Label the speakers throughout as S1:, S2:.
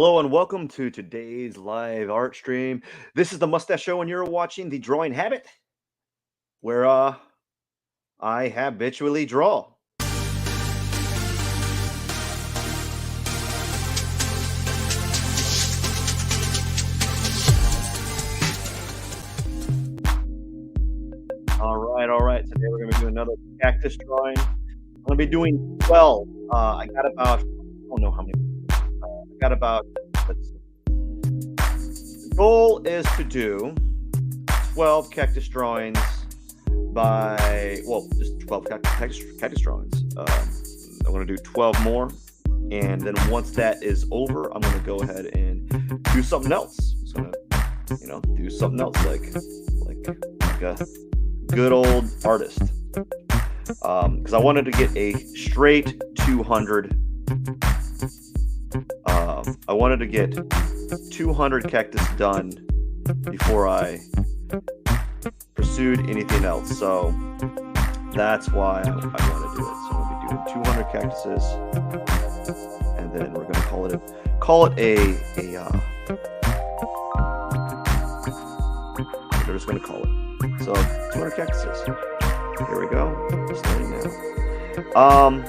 S1: Hello and welcome to today's live art stream. This is the Mustache Show, and you're watching the Drawing Habit, where I habitually draw. All right. Today we're going to be doing another cactus drawing. I'm going to be doing 12. I got about, I don't know how many. I got about, let's see. The goal is to do 12 cactus drawings by, well, just 12 cactus drawings. I'm going to do 12 more. And then once that is over, I'm going to go ahead and do something else. Just going to, do something else like a good old artist. Because I wanted to get a straight 200. I wanted to get 200 cactus done before I pursued anything else. So that's why I want to do it. So we'll be doing 200 cactuses, and then we're going to call it we're just going to call it. So 200 cactuses. Here we go. Starting now.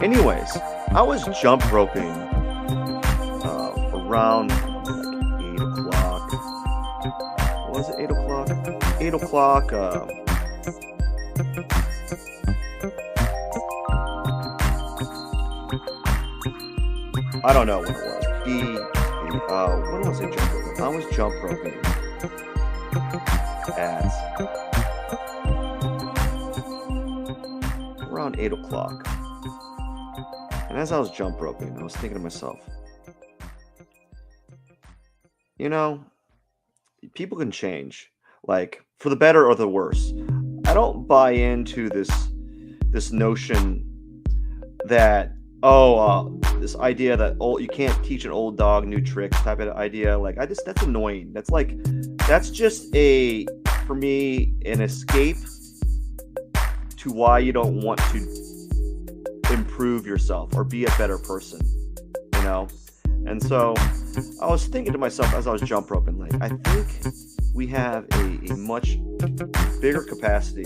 S1: Anyways, I was jump roping around like 8 o'clock. Was it 8 o'clock? 8 o'clock. I don't know when it was. When was I jump roping? I was jump roping at around 8 o'clock. And as I was jump roping, I was thinking to myself, people can change, like for the better or the worse. I don't buy into this notion that this idea that you can't teach an old dog new tricks type of idea. Like that's annoying. That's just for me an escape to why you don't want to improve yourself or be a better person, And so I was thinking to myself as I was jump roping, like, I think we have a much bigger capacity.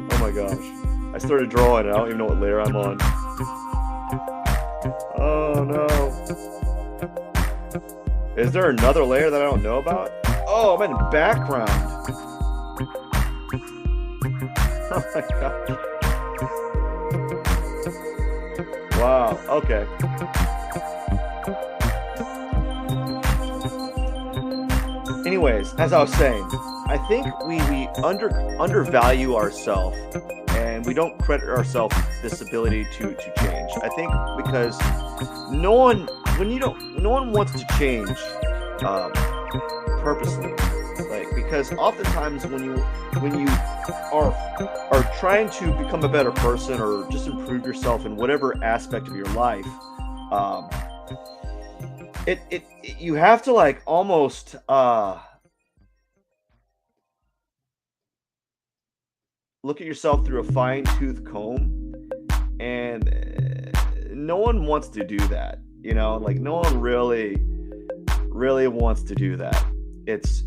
S1: Oh my gosh. I started drawing and I don't even know what layer I'm on. Oh no. Is there another layer that I don't know about? Oh, I'm in background. Oh my gosh. Wow, okay. Anyways, as I was saying, I think we undervalue ourselves, and we don't credit ourselves this ability to change. I think because no one wants to change purposely, like, because oftentimes when you are trying to become a better person or just improve yourself in whatever aspect of your life, you have to like almost look at yourself through a fine-tooth comb, and no one wants to do that. Like no one really wants to do that. It's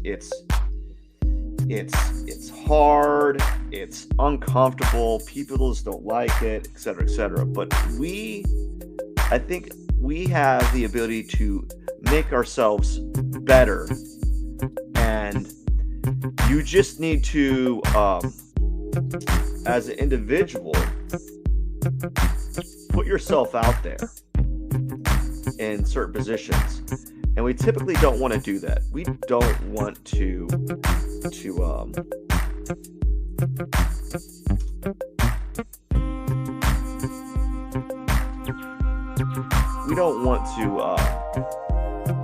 S1: hard, it's uncomfortable, people just don't like it, etc. But I think we have the ability to make ourselves better, and you just need to as an individual put yourself out there in certain positions, and we typically don't want to do that. We don't want to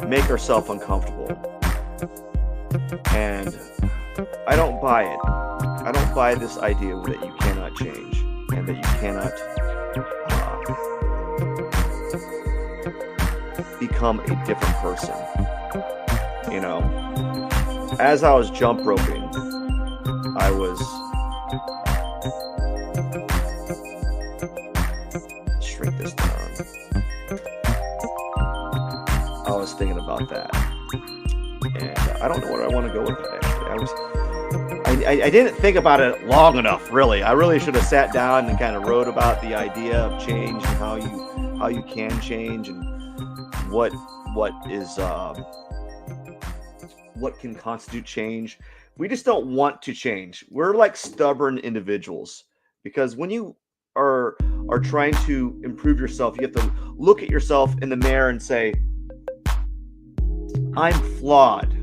S1: make ourselves uncomfortable, and I don't buy it. I don't buy this idea that you cannot change and that you cannot be become a different person. You know, as I was jump roping, I was shrink this down. I was thinking about that, and I don't know where I want to go with it. Actually, I didn't think about it long enough. Really, I really should have sat down and kind of wrote about the idea of change and how you can change and what can constitute change. We just don't want to change. We're like stubborn individuals, because when you are trying to improve yourself, you have to look at yourself in the mirror and say, I'm flawed.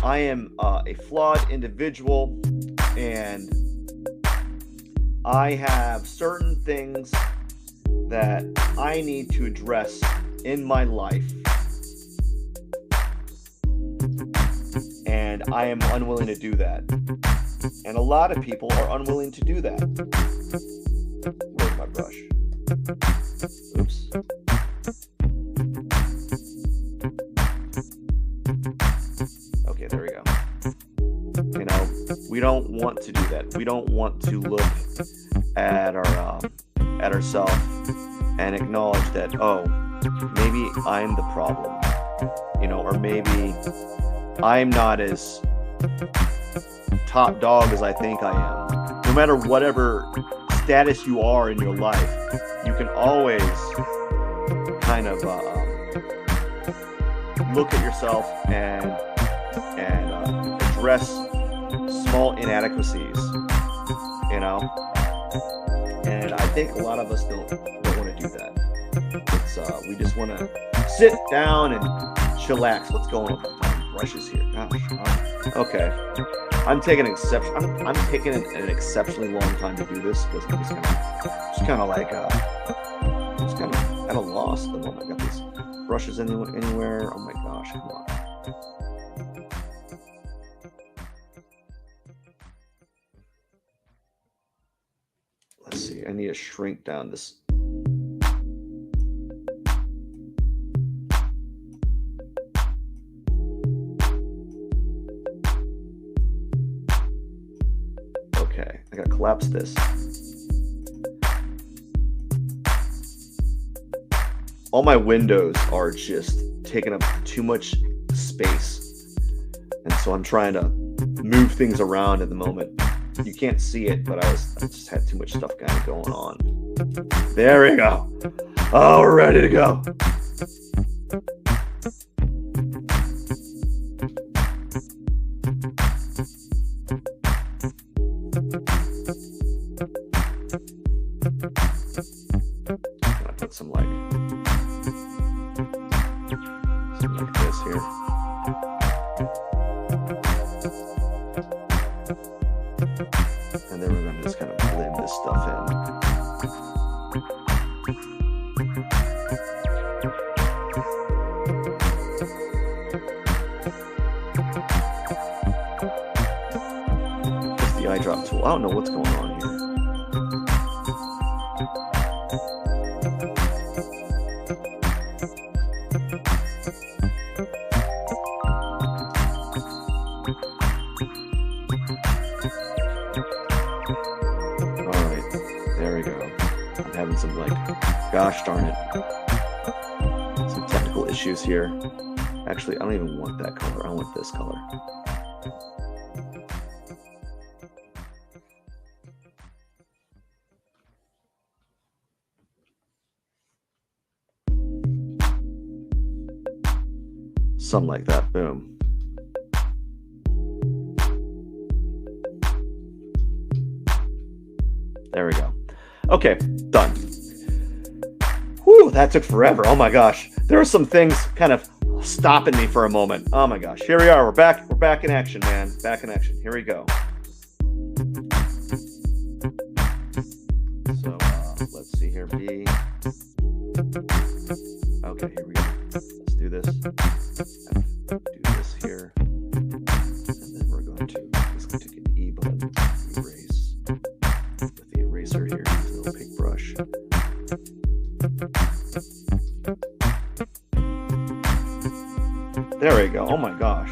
S1: I am a flawed individual, and I have certain things that I need to address in my life, and I am unwilling to do that. And a lot of people are unwilling to do that. Where's my brush? Oops. Okay, there we go. You know, we don't want to do that. We don't want to look at ourselves and acknowledge that, oh, maybe I'm the problem, you know, or maybe I'm not as top dog as I think I am. No matter whatever status you are in your life, you can always kind of look at yourself and address small inadequacies, you know. And I think a lot of us don't want to do that. It's we just want to sit down and chillax. What's going on? Brushes here. Gosh. Okay. I'm taking an exceptionally long time to do this, because I'm just kind of at a loss at the moment. I got these brushes anywhere. Oh my gosh, come on. Let's see. I need to shrink down this. Okay, I gotta collapse this. All my windows are just taking up too much space, and so I'm trying to move things around at the moment. You can't see it, but I just had too much stuff kind of going on. There we go. Oh, we're ready to go. I'm gonna put some like this here. And then we're going to just kind of blend this stuff in. It's the eyedrop tool. I don't know what's going on here. Some gosh darn it, some technical issues here. Actually, I don't even want that color. I want this color. Something like that. Boom. There we go. Okay, done. Whew, that took forever. Oh my gosh. There are some things kind of stopping me for a moment. Oh my gosh. Here we are. We're back in action, man. Back in action. Here we go. So let's see here. B. Okay, here we go. Let's do this. Do this here. And then we're going to take an E button, erase with the eraser here. Little big brush. There we go. Oh my gosh.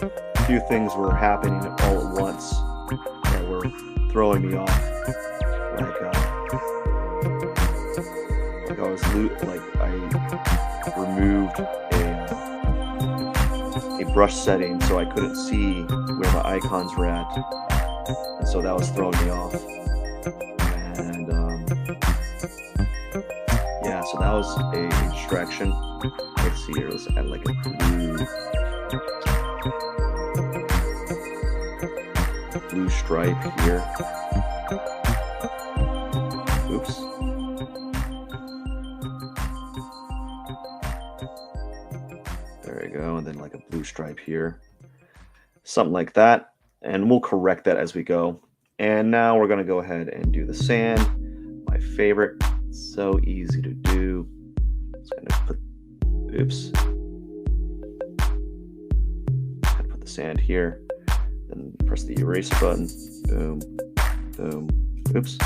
S1: A few things were happening all at once that were throwing me off. I removed a brush setting so I couldn't see where my icons were at, and so that was throwing me off. And yeah, so that was a distraction. Let's see here. Let's add like a blue stripe here. Oops. There we go, and then like a blue stripe here. Something like that, and we'll correct that as we go. And now we're going to go ahead and do the sand. My favorite. So easy to do. Just going to put, oops. Gonna put the sand here. Then press the erase button. Boom, boom. Oops.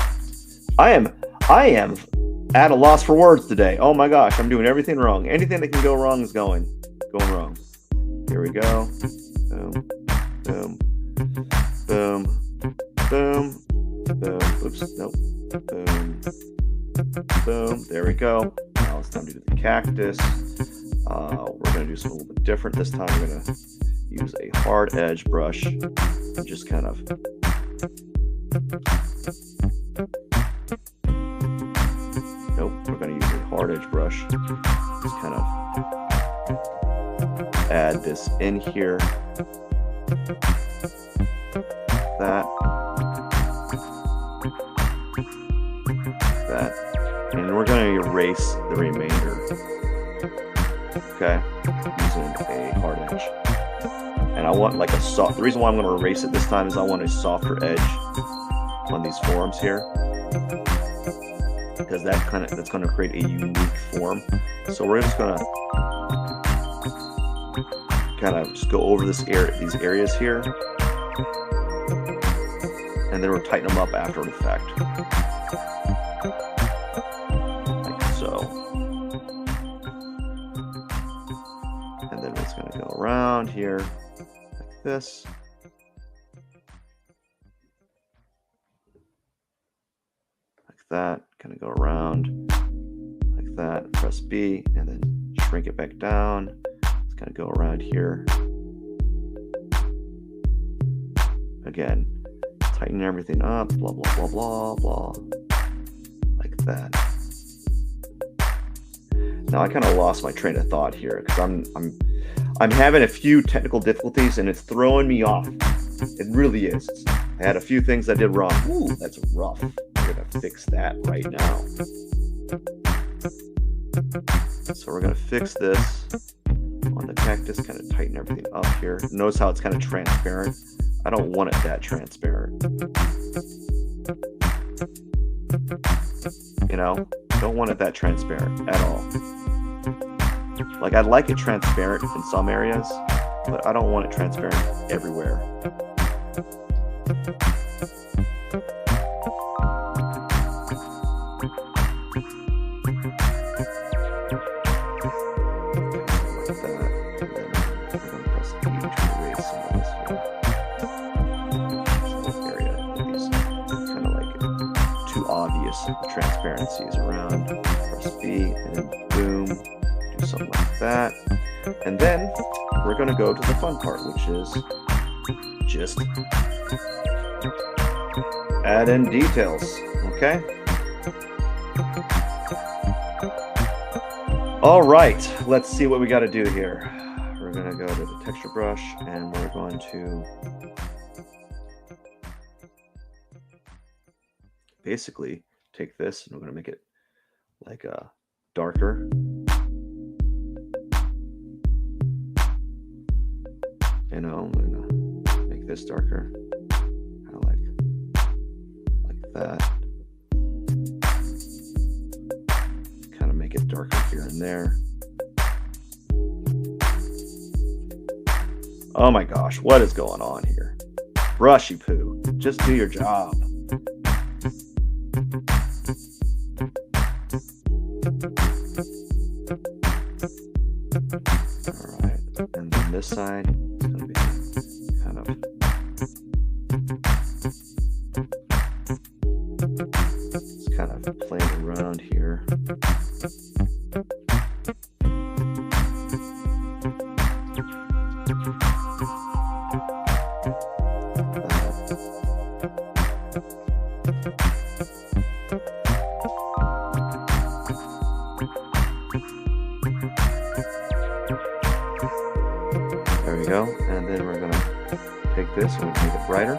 S1: I am at a loss for words today. Oh my gosh, I'm doing everything wrong. Anything that can go wrong is going wrong. Here we go. Boom, boom, boom, boom, boom. Oops, nope. Boom, boom. There we go. Now it's time to do the cactus. We're going to do something a little bit different this time. We're going to use a hard edge brush and just kind of we're going to use a hard edge brush. Just kind of add this in here. That. And we're going to erase the remainder. Okay? Using a hard edge. And I want like a soft, the reason why I'm going to erase it this time is I want a softer edge on these forms here. Because that's going to create a unique form. So we're just going to kind of just go over these areas here, and then we'll tighten them up after the fact, like so. And then it's going to go around here like this. That kind of go around like that, press B, and then shrink it back down. It's going to go around here again, tighten everything up, blah blah blah blah blah, like that. Now I kind of lost my train of thought here because I'm having a few technical difficulties and it's throwing me off. It really is. I had a few things I did wrong. Ooh, that's rough. We're going to fix that right now. So we're going to fix this on the cactus, kind of tighten everything up here. Notice how it's kind of transparent. I don't want it that transparent. You know, don't want it that transparent at all. Like, I'd like it transparent in some areas, but I don't want it transparent everywhere. Transparencies around, press B, and then boom, do something like that. And then we're going to go to the fun part, which is just add in details. Okay. All right, let's see what we got to do here. We're going to go to the texture brush and we're going to basically take this and we're going to make it like darker. You know, I'm going to make this darker, kind of like that. Kind of make it darker here and there. Oh my gosh, what is going on here? Brushy poo, just do your job. All right, and then this side is going to be kind of playing around here. There we go, and then we're going to take this and make it brighter.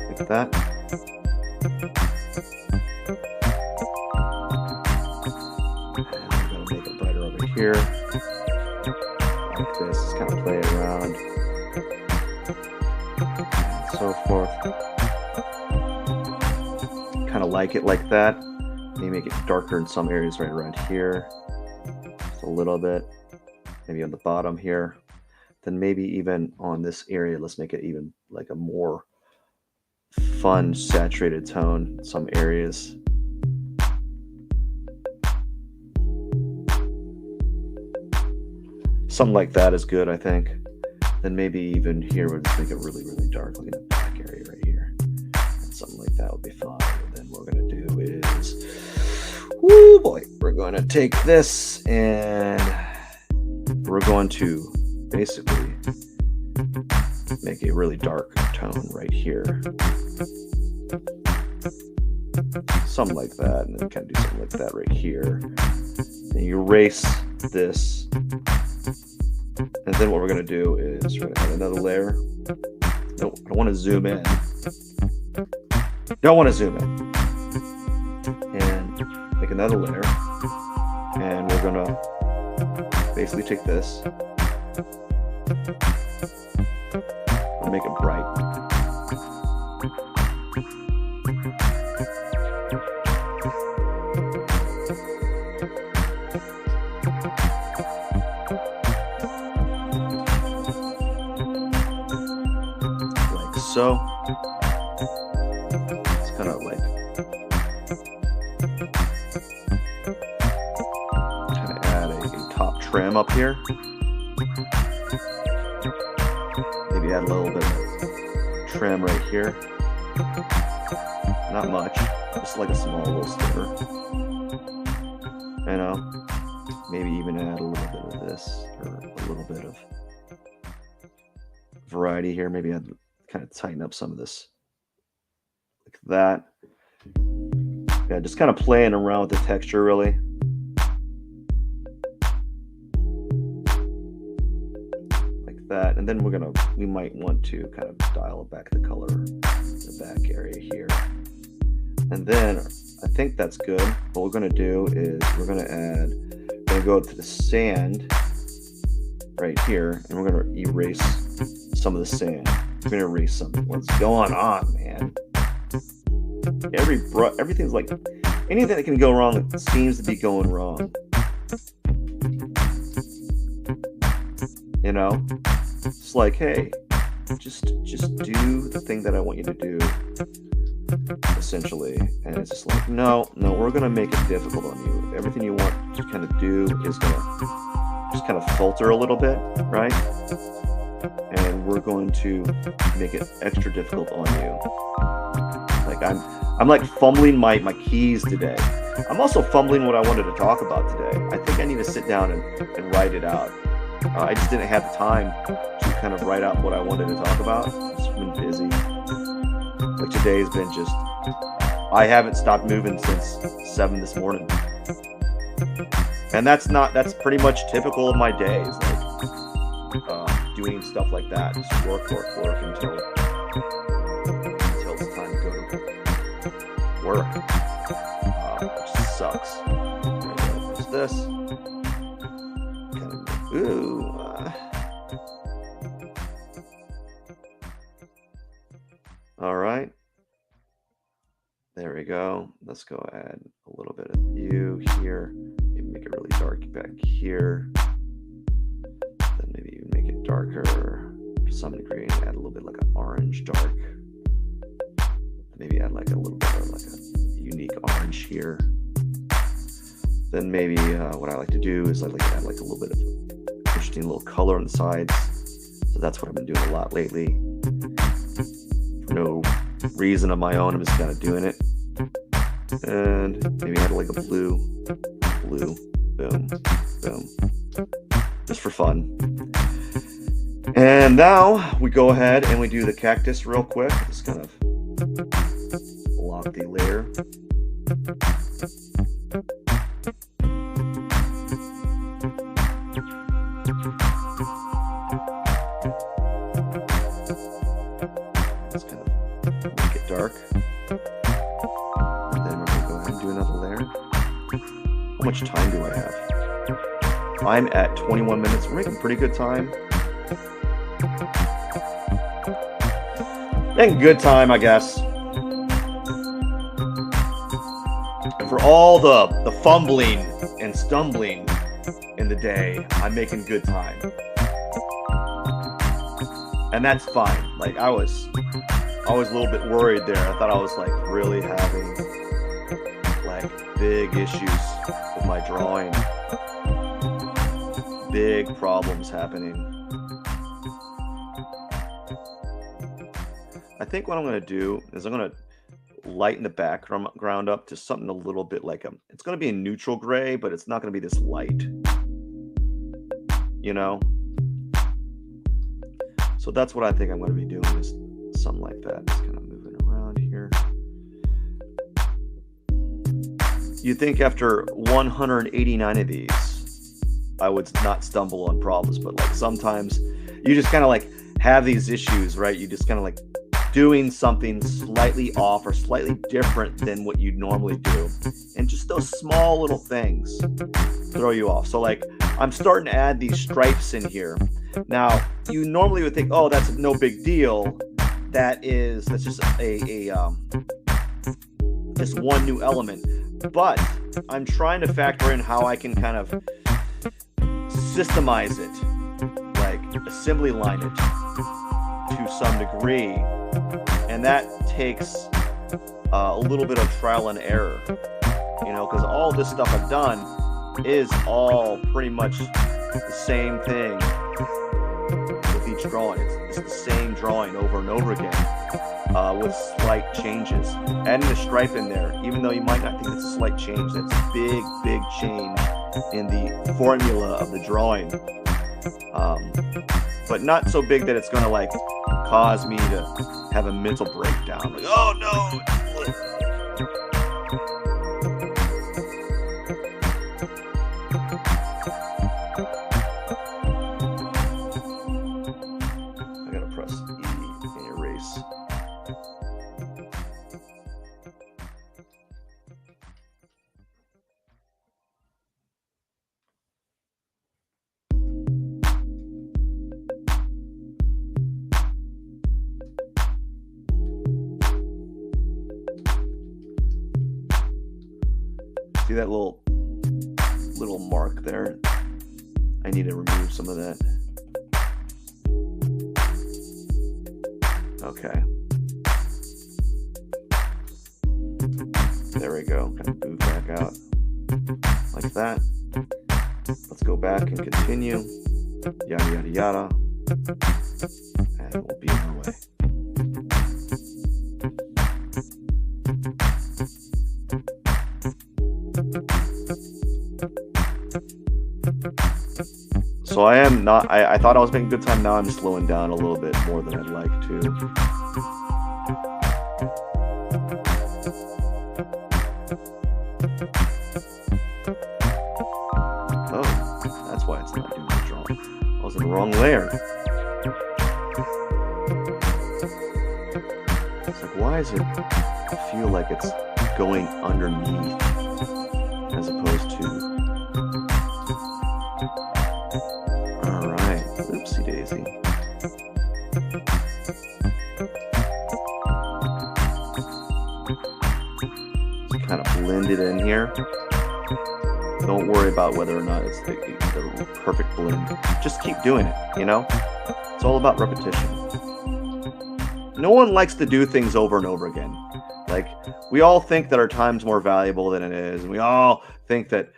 S1: Like that. And we're going to make it brighter over here. Like this, just kind of play it around. And so forth. Kind of like it like that. Maybe make it darker in some areas right around here. Just a little bit. Maybe on the bottom here. Then maybe even on this area, let's make it even like a more fun saturated tone in some areas. Something like that is good, I think. Then maybe even here we'll just make it really, really dark, like in the back area right here. And something like that would be fine. And then what we're going to do is, woo boy, we're going to take this and we're going to basically make a really dark tone right here. Something like that, and then kind of do something like that right here. And you erase this. And then what we're going to do is we're going to add another layer. Nope, I don't want to zoom in. Don't want to zoom in. And make another layer. And we're going to basically take this and make it bright. Like so. It's kind of like add a top trim up here. Maybe add a little bit of trim right here. Not much, just like a small little sliver. You know, maybe even add a little bit of this or a little bit of variety here. Maybe I'd kind of tighten up some of this like that. Yeah, just kind of playing around with the texture really. That, and then we might want to kind of dial back the color in the back area here. And then I think that's good. What we're going to do is we're going to go to the sand right here, and we're going to erase some of the sand. We're going to erase something. What's going on, man? Everything's like anything that can go wrong seems to be going wrong. You know, it's like, hey, just do the thing that I want you to do, essentially. And it's just like, no, we're gonna make it difficult on you. Everything you want to kind of do is gonna just kind of falter a little bit, right? And we're going to make it extra difficult on you. Like I'm like fumbling my keys today. I'm also fumbling what I wanted to talk about today. I think I need to sit down and write it out. I just didn't have the time to kind of write out what I wanted to talk about. I've just been busy. Like today's been just, I haven't stopped moving since 7 this morning. And that's pretty much typical of my days. Like doing stuff like that. Just work until it's time to go to work. Which sucks. There's this. Ooh. All right. There we go. Let's go add a little bit of you here. Maybe make it really dark back here. Then maybe you make it
S2: darker to some degree, and add a little bit like an orange dark. Maybe add like a little bit of like a unique orange here. Then maybe what I like to do is I like to add like a little bit of interesting little color on the sides. So that's what I've been doing a lot lately. For no reason of my own, I'm just kind of doing it. And maybe add like a blue, boom, boom, just for fun. And now we go ahead and we do the cactus real quick. Just kind of block the layer. Just kind of make it dark. And then we're going to go ahead and do another layer. How much time do I have? I'm at 21 minutes. We're making pretty good time. Making good time, I guess. And for all the fumbling and stumbling in the day, I'm making good time. And that's fine. Like I was a little bit worried there. I thought I was like really having like big issues with my drawing. Big problems happening. I think what I'm going to do is I'm going to lighten the background up to something a little bit like it's going to be a neutral gray, but it's not going to be this light, you know? So that's what I think I'm going to be doing, is something like that. Just kind of moving around here. You think after 189 of these, I would not stumble on problems, but like sometimes you just kind of like have these issues, right? You just kind of like doing something slightly off or slightly different than what you normally do. And just those small little things throw you off. So like I'm starting to add these stripes in here. Now, you normally would think, oh, that's no big deal. That's just just one new element. But I'm trying to factor in how I can kind of systemize it, like assembly line it to some degree. And that takes a little bit of trial and error, you know, because all this stuff I've done is all pretty much the same thing with each drawing. It's the same drawing over and over again with slight changes. Adding a stripe in there, even though you might not think it's a slight change, that's a big, big change in the formula of the drawing. But not so big that it's going to like cause me to have a mental breakdown. Like, oh no! I gotta press E and erase. See that little mark there? I need to remove some of that. Okay. There we go. Kind of move back out like that. Let's go back and continue. Yada, yada, yada. And we'll be on our way. So I am not, I thought I was making good time. Now I'm slowing down a little bit more than I'd like to. Oh, that's why it's not doing the drawing. I was in the wrong layer. It's like, why does it feel like it's going underneath as opposed to... Oopsie daisy. Just kind of blend it in here. Don't worry about whether or not it's the perfect blend. Just keep doing it, you know? It's all about repetition. No one likes to do things over and over again. Like, we all think that our time's more valuable than it is, and we all think that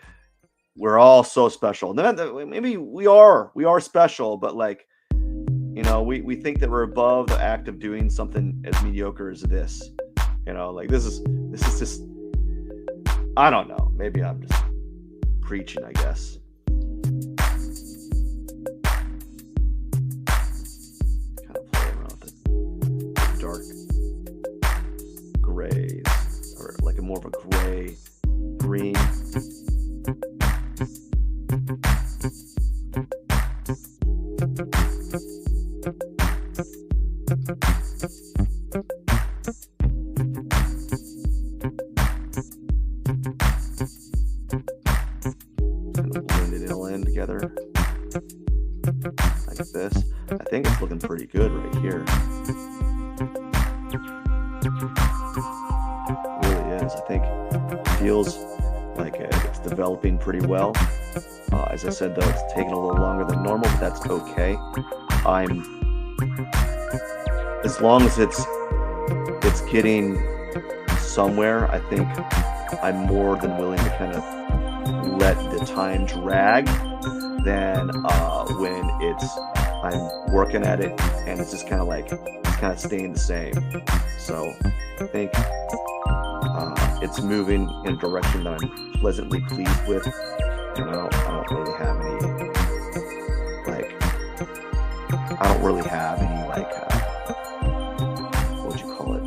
S2: we're all so special. Maybe we are special, but like, you know, we think that we're above the act of doing something as mediocre as this. You know, like this is just, I don't know. Maybe I'm just preaching, I guess. Kind of play around with it. Dark grays, or like a more of a gray green. Kind of blend it all in together like this. I think it's looking pretty good right here. It really is. I think it feels like it's developing pretty well. As I said, though, it's taking a little longer than normal, but that's okay. As long as it's getting somewhere, I think I'm more than willing to kind of let the time drag than when I'm working at it and it's just kind of like it's kind of staying the same. So I think it's moving in a direction that I'm pleasantly pleased with. And I don't really have any what would you call it?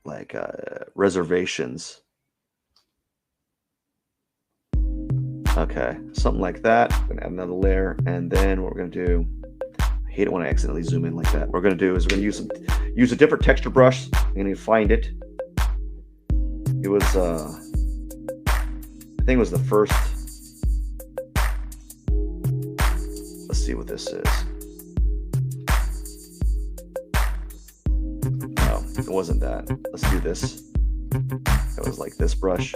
S2: Like reservations. Okay, something like that. I'm gonna add another layer, and then what we're gonna do, I hate it when I accidentally zoom in like that. What we're gonna do is we're gonna use a different texture brush. I'm gonna find it. It was I think it was the first. Let's see what this is. No, it wasn't that. Let's do this. It was like this brush.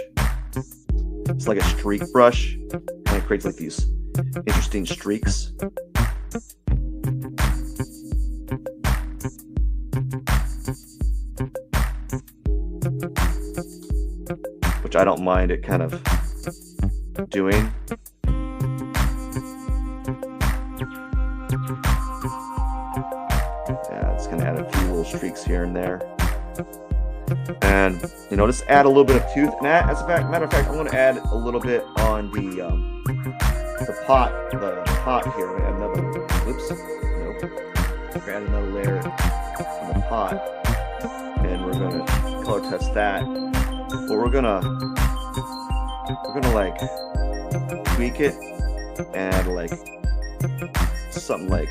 S2: It's like a streak brush. Kind of creates like these interesting streaks. Which I don't mind it kind of doing. Yeah, it's gonna add a few little streaks here and there. And you know, just add a little bit of tooth. And as a matter of fact, I'm going to add a little bit on the pot here. We're going to add another. Oops, nope. We're going to add another layer on the pot, and we're going to color test that. But we're gonna like tweak it and like something like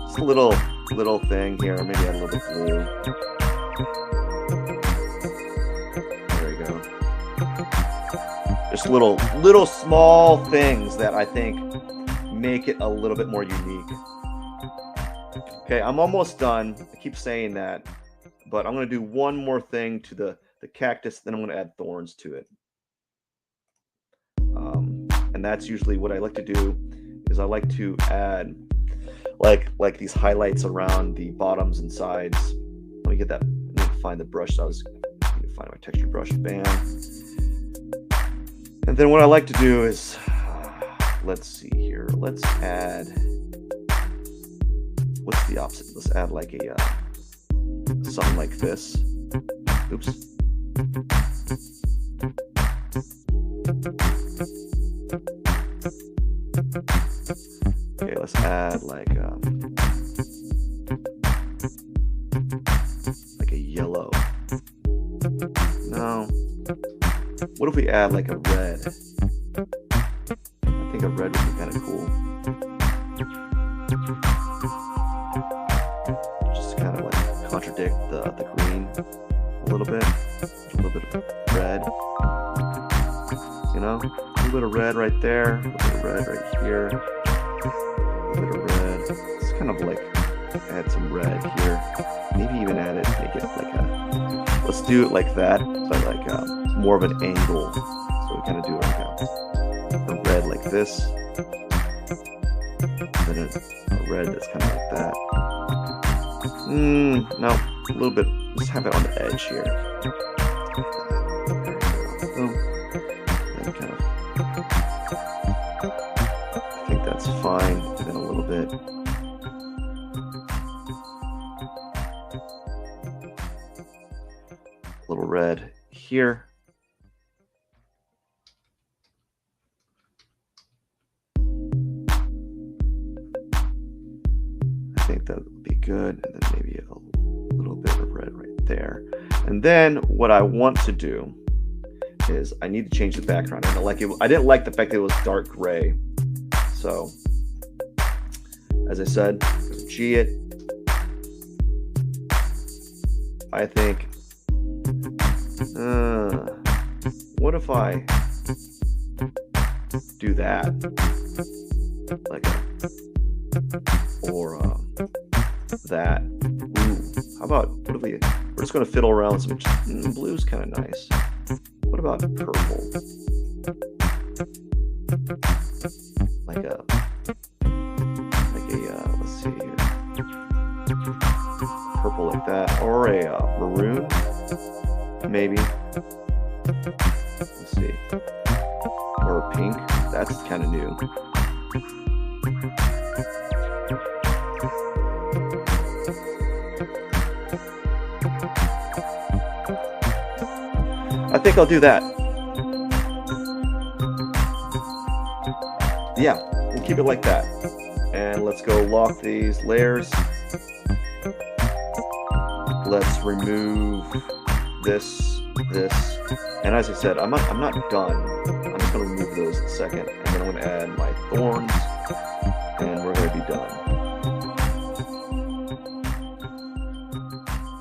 S2: just a little thing here. Maybe add a little bit of blue. There we go. Just little small things that I think make it a little bit more unique. Okay, I'm almost done. I keep saying that, but I'm going to do one more thing to the cactus, then I'm going to add thorns to it. And that's usually what I like to do, is I like to add like these highlights around the bottoms and sides. Let me get that. Let me find the brush. I need to find my texture brush. Bam. And then what I like to do is, let's see here. Let's add. What's the opposite? Let's add like a something like this. Oops. Okay, let's add like a yellow. No. What if we add like a red? I think a red would be kind of cool. Just kind of like contradict the green a little bit. A little bit of red. You know? A little bit of red right there. A little bit of red right here. A little bit of red. It's kind of like add some red here. Maybe even add it, make it like a let's do it like that, but like more of an angle. So we kind of do like a red like this, and then a red that's kind of like that. No, a little bit. Let's have it on the edge here. Boom. And kind of. I think that's fine. And then a little bit. A little red here. I think that would be good, and then maybe a little bit of red right there. And then what I want to do is I need to change the background. I didn't like the fact that it was dark gray. So as I said, G it. I think what if I do that like that. Ooh, how about, what if we're just going to fiddle around with some blue's kind of nice. What about purple? Like a let's see here. Purple like that, or a maroon, maybe. Let's see. Or a pink. That's kind of new. I think I'll do that. Yeah, we'll keep it like that. And let's go lock these layers. Let's remove this. And as I said, I'm not done. I'm just going to remove those in a second. And then I'm going to add my thorns. And we're going to be done.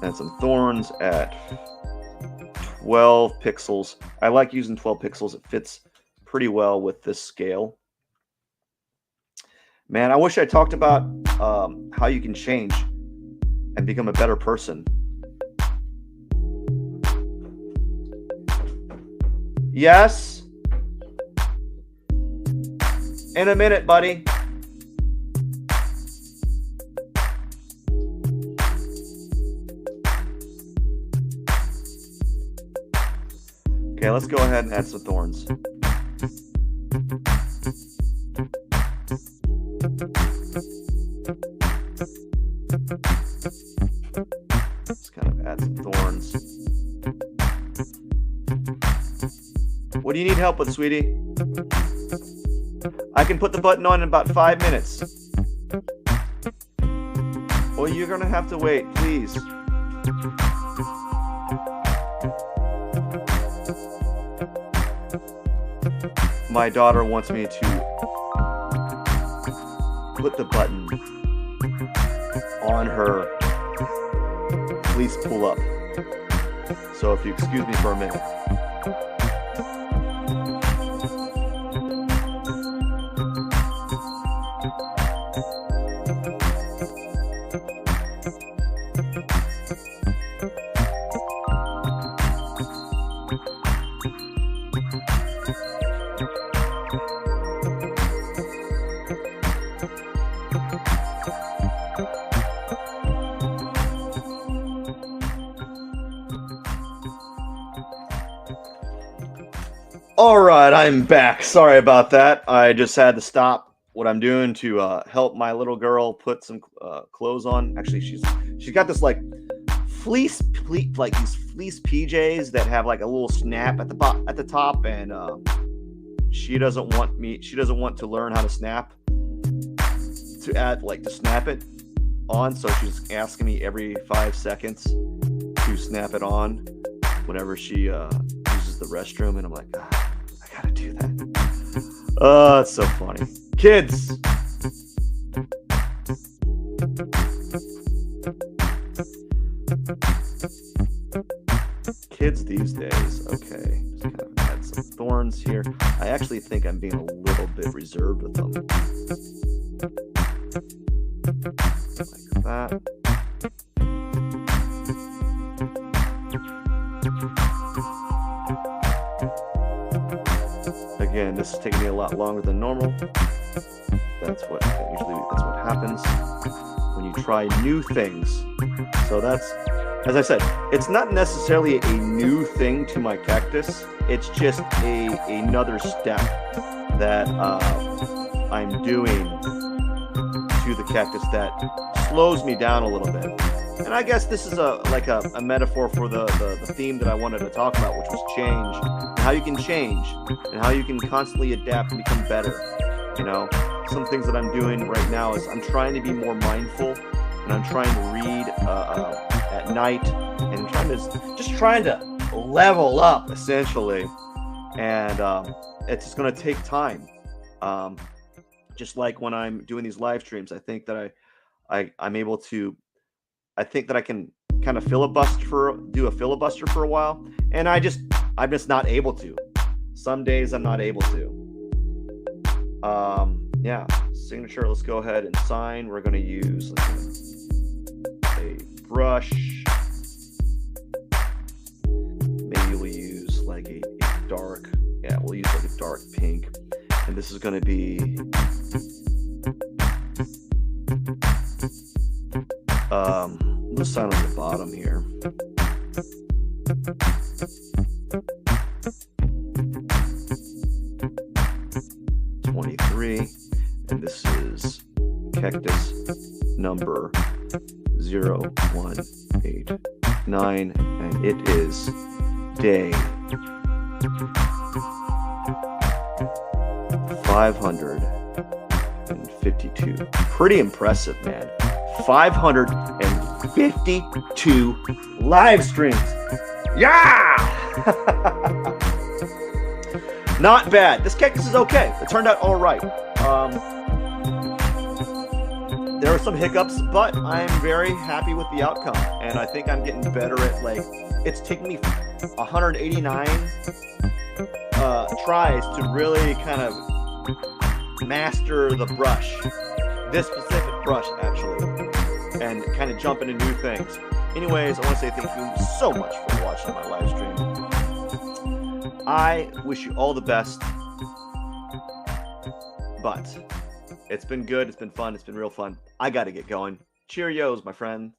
S2: Add some thorns at 12 pixels. I like using 12 pixels. It fits pretty well with this scale. Man, I wish I talked about how you can change and become a better person. Yes? In a minute, buddy. Okay, let's go ahead and add some thorns. Let's kind of add some thorns. What do you need help with, sweetie? I can put the button on in about 5 minutes. Well, you're gonna have to wait, please. My daughter wants me to put the button on her fleece pull-up. So if you excuse me for a minute. All right, I'm back. Sorry about that. I just had to stop what I'm doing to help my little girl put some clothes on. Actually, she's got this like fleece these fleece PJs that have like a little snap at the top, and she doesn't want to learn how to snap to snap it on. So she's asking me every 5 seconds to snap it on whenever she uses the restroom, and I'm like, I gotta do that. Oh, it's so funny. Kids. Kids these days. Okay, just kind of add some thorns here. I actually think I'm being a little bit reserved with them. Like that. Again, this is taking me a lot longer than normal. That's what happens when you try new things. So that's, as I said, it's not necessarily a new thing to my cactus. It's just another step that I'm doing to the cactus that slows me down a little bit. And I guess this is like a metaphor for the theme that I wanted to talk about, which was change, and how you can change, and how you can constantly adapt and become better. You know, some things that I'm doing right now is I'm trying to be more mindful, and I'm trying to read at night, and trying to level up essentially. And it's just going to take time. Just like when I'm doing these live streams, I think that I'm able to. I think that I can kind of do a filibuster for a while, and I'm just not able to. Some days I'm not able to. Yeah, signature. Let's go ahead and sign. We're going to use a brush. Maybe we'll use like a dark. Yeah, we'll use like a dark pink, and this is going to be. Let's sign on the bottom here. And this is cactus number 0189, and it is day 552. Pretty impressive, man. 552 live streams. Yeah! Not bad. This cactus is okay. It turned out all right. There are some hiccups, but I'm very happy with the outcome. And I think I'm getting better at, it's taken me 189 tries to really kind of master the brush. This specific brush, actually. And kind of jump into new things. Anyways, I want to say thank you so much for watching my live stream. I wish you all the best, but it's been good, it's been fun, it's been real fun. I gotta get going. Cheerios, my friend.